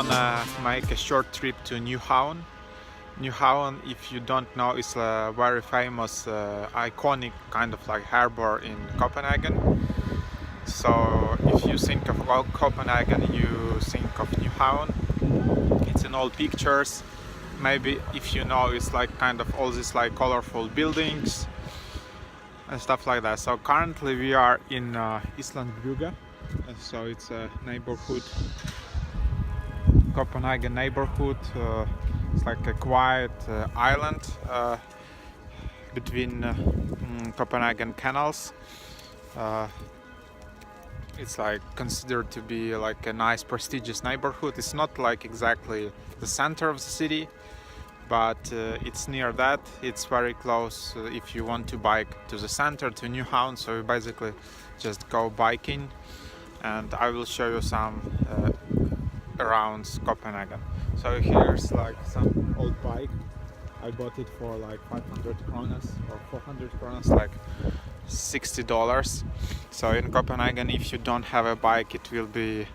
gonna make a short trip to Nyhavh. Nyhavh, if you don't know, is a very famous, iconic kind of like harbor in Copenhagen. So if you think of Copenhagen, you think of Nyhavh. It's in all pictures. Maybe if you know, it's like kind of all these like colorful buildings and stuff like that. So currently we are in Brugge. So it's a neighborhood, Copenhagen neighborhood. It's like a quiet island between Copenhagen canals. It's like considered to be like a nice prestigious neighborhood. It's not like exactly the center of the city, but it's near that. It's very close if you want to bike to the center, to Nyhavh. So you basically just go biking, and I will show you some around Copenhagen. So here's like some old bike. I bought it for like 500 kronas or 400 kronas, like $60. So in Copenhagen, if you don't have a bike, it will be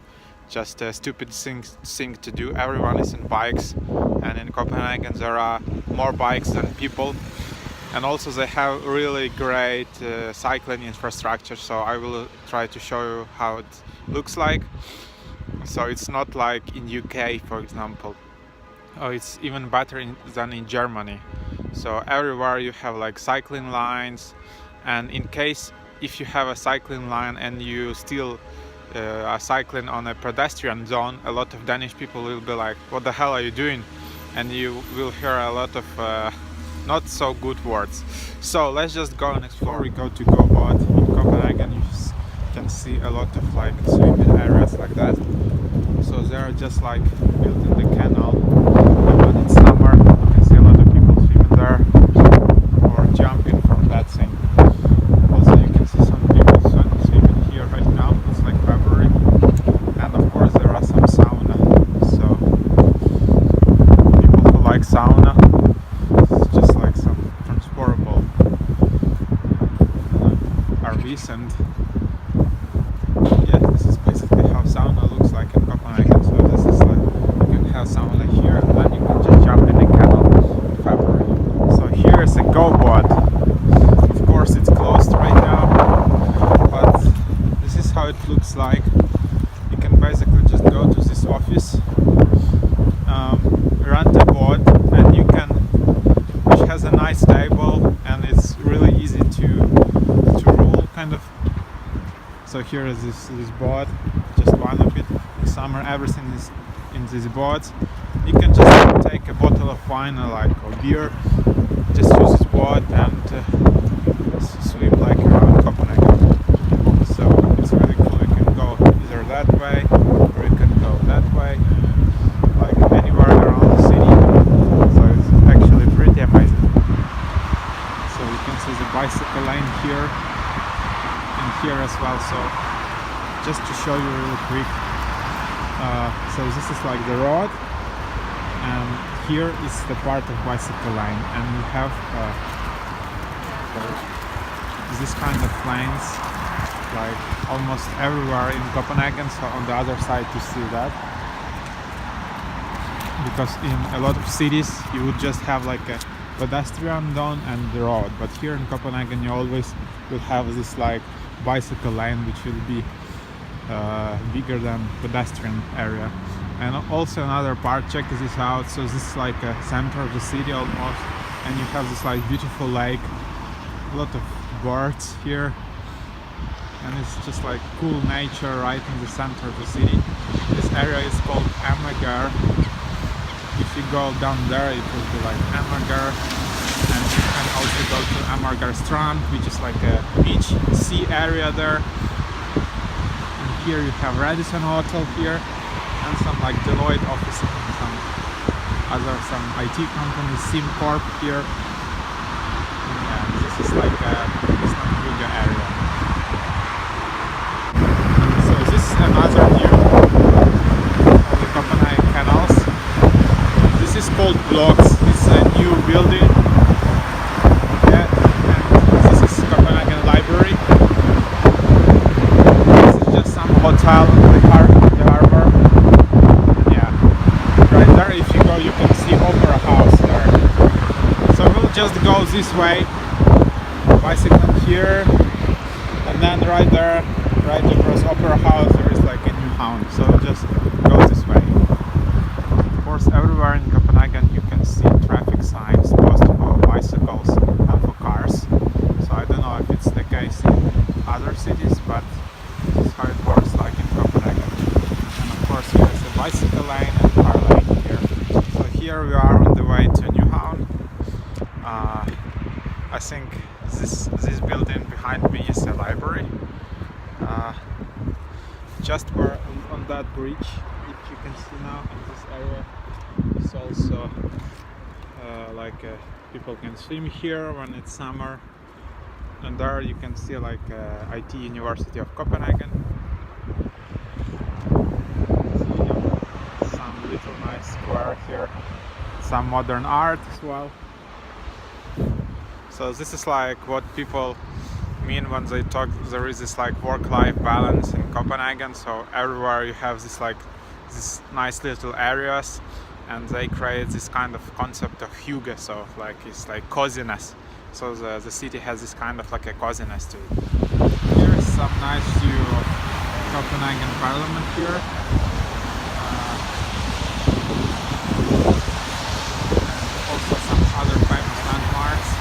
just a stupid thing to do. Everyone is in bikes, and in Copenhagen there are more bikes than people, and also they have really great cycling infrastructure. So I will try to show you how it looks like. So it's not like in UK, for example. Oh, it's even better than in Germany. So everywhere you have like cycling lines, and in case if you have a cycling line and you still are cycling on a pedestrian zone, a lot of Danish people will be like, what the hell are you doing? And you will hear a lot of not so good words. So let's just go and explore. We go to Gobot in Copenhagen. You can see a lot of like swimming areas like that. So they are just like built in the canal. And when it's summer, you can see a lot of people swimming there or jumping from that thing. Also, you can see some people swimming here right now. It's like February, and of course there are some sauna. So people who like sauna, it's just like some transportable RVs, and yeah, this is basically how sauna looks like in Copenhagen. So this is like, you can have sauna here, and then you can just jump in the canal in February. So here is a GoBot. Of course it's closed right now, but this is how it looks like. You can basically just go to this office, rent a boat, and you can, which has a nice table, and it's really easy to rule, kind of. So here is this boat, just one of it. In summer everything is in this boat. You can just take a bottle of wine or beer, just use this boat and swim like around Copenhagen. So it's really cool. You can go either that way or you can go that way, like anywhere around the city. So it's actually pretty amazing. So you can see the bicycle lane here and here as well. So just to show you really quick, so this is like the road, and here is the part of bicycle lane, and we have this kind of lanes like almost everywhere in Copenhagen. So on the other side you see that, because in a lot of cities you would just have like a pedestrian zone and the road, but here in Copenhagen you always will have this like bicycle lane, which will be bigger than pedestrian area. And also another part, check this out. So this is like a center of the city almost, and you have this like beautiful lake, a lot of birds here, and it's just like cool nature right in the center of the city. This area is called Amager. If you go down there, it will be like Amager, and you can also go to Amager Strand, which is like a beach sea area there. And here you have Radisson Hotel here, and some like Deloitte office, and some IT companies, SimCorp here. And this is like a Brugge area. So this is another view of the Copenhagen canals. This is called Blocks. It's a new building. Yeah, and this is Copenhagen Library. This is just some hotel in the harbor. Yeah. this way, bicycle here, and then right there, right across Opera House, there is like a Nyhavh, so just go this way. Of course, everywhere in Copenhagen you can see traffic signs posted for bicycles and for cars, so I don't know if it's the case in other cities, but this is how it works like in Copenhagen. And of course here's a bicycle lane and car lane here. So here we are on the way to Nyhavh. I think this building behind me is a library. Just where on that bridge, if you can see now in this area, it's also people can swim here when it's summer. And there you can see like IT University of Copenhagen. Some little nice square here, some modern art as well. So this is like what people mean when they talk. There is this like work-life balance in Copenhagen. So everywhere you have this like these nice little areas, and they create this kind of concept of hygge. So like it's like coziness. So the city has this kind of like a coziness to it. Here is some nice view of Copenhagen Parliament here. Also some other famous landmarks.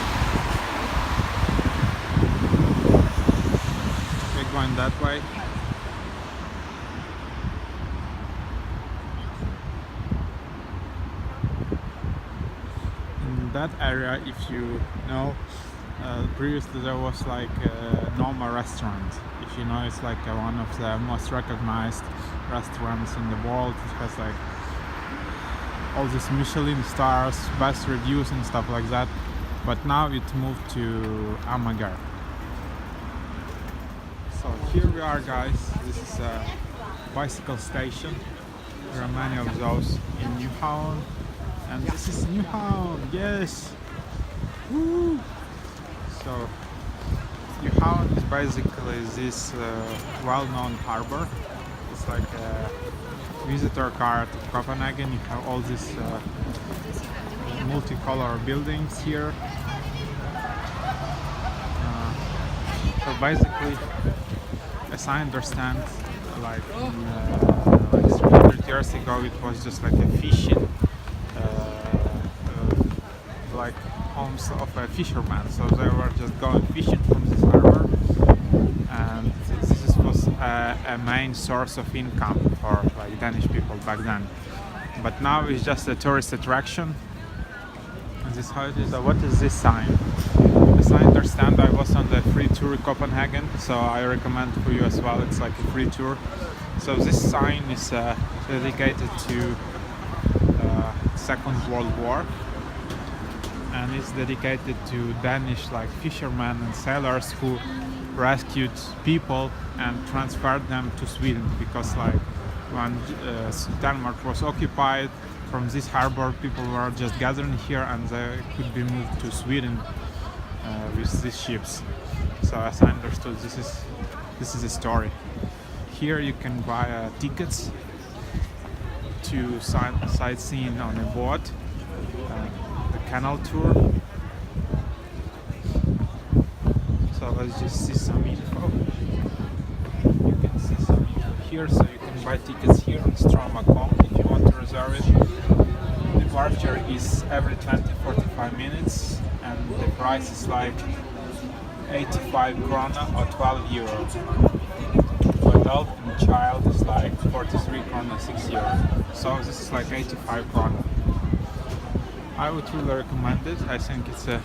We're going that way. In that area, if you know, previously there was like a normal restaurant. If you know, it's like one of the most recognized restaurants in the world. It has like all these Michelin stars, best reviews and stuff like that. But now it moved to Amager. So here we are, guys. This is a bicycle station. There are many of those in Nyhavh. And this is Nyhavh, yes! Woo! So Nyhavh is basically this well-known harbor. It's like a visitor card of Copenhagen. You have all these multicolor buildings here. So basically, as I understand, like 300 years ago, it was just like a fishing like homes of a fisherman, so they were just going fishing from this harbor, and this was a main source of income for like Danish people back then. But now it's just a tourist attraction. And this how it is. So what is this sign? As I understand, I was on the free tour in Copenhagen, so I recommend for you as well. It's like a free tour. So this sign is dedicated to Second World War. And it's dedicated to Danish like fishermen and sailors who rescued people and transferred them to Sweden, because like when Denmark was occupied, from this harbor people were just gathering here and they could be moved to Sweden with these ships. So as I understood, this is a story. Here you can buy tickets to sightseeing on a boat. Canal tour. So let's just see some info. You can see some info here, so you can buy tickets here on Stroma.com if you want to reserve it. Departure is every 20-45 minutes, and the price is like 85 krona or 12 euro. For adult and child is like 43 krona, 6 euro. So this is like 85 krona. I would really recommend it. I think it's a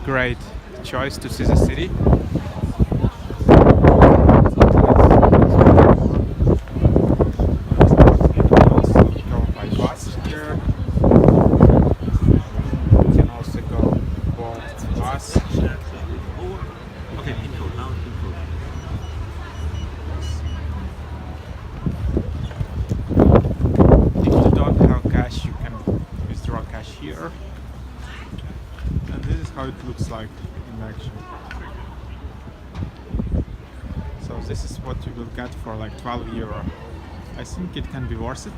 great choice to see the city. Go by bus here. You can also go board bus. Okay, info now. You can withdraw cash here, and this is how it looks like in action. So this is what you will get for like 12 euro. I think it can be worth it.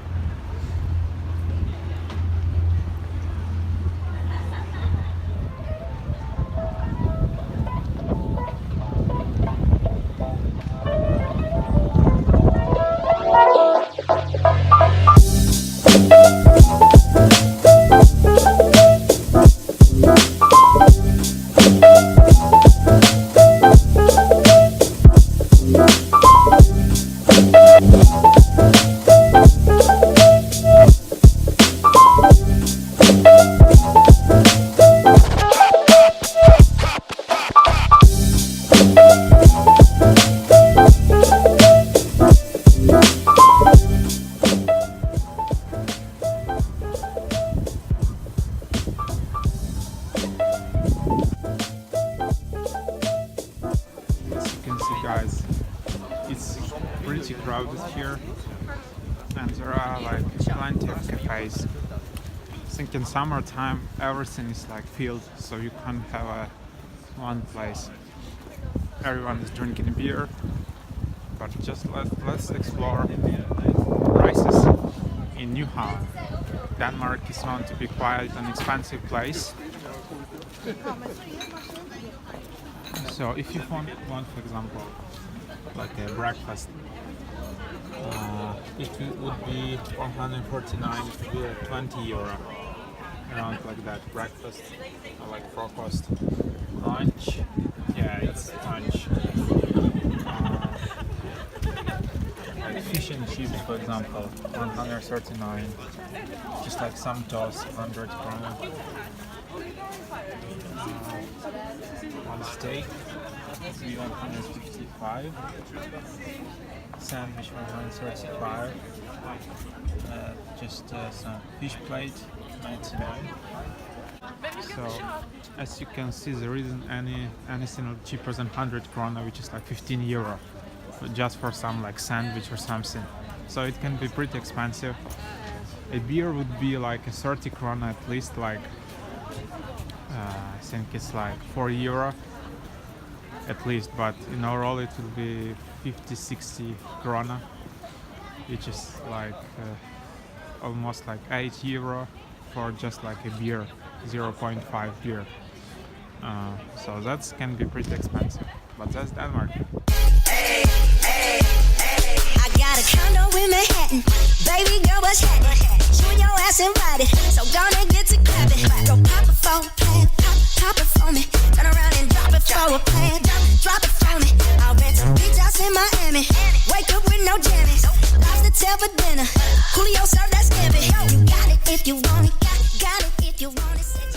crowded here, and there are like plenty of cafes. I think in summertime everything is like filled, so you can't have one place. Everyone is drinking beer, but just let's explore prices in Nyhavh. Denmark is known to be quite an expensive place. So if you want for example, like a breakfast, it would be 149, it would be like 20 euro, around like that. Breakfast, like forecast. Lunch, yeah, it's lunch. Like fish and chips, for example, 139. Just like some toast, 100 krona. One steak, 155. Sandwich, 135. Just some fish plate, 99. So, as you can see, there isn't anything cheaper than 100 krona, which is like 15 euro, just for some like sandwich or something. So it can be pretty expensive. A beer would be like a 30 krona at least, like I think it's like 4 euro at least, but in overall it will be 50-60 krona, which is like almost like 8 euro for just like a beer, 0.5 beer. So that can be pretty expensive, but that's Denmark. I got a condo in Manhattan, baby girl, what's happening? You and your ass invited, so gonna get to clapping. Go pop it for a plan, pop it for me. Turn around and drop it for a plan, drop it for me. I'll rent a beach house in Miami, wake up with no jammies. Lobster tail for dinner, Julio served that scampi. You got it if you want it, got it if you want it.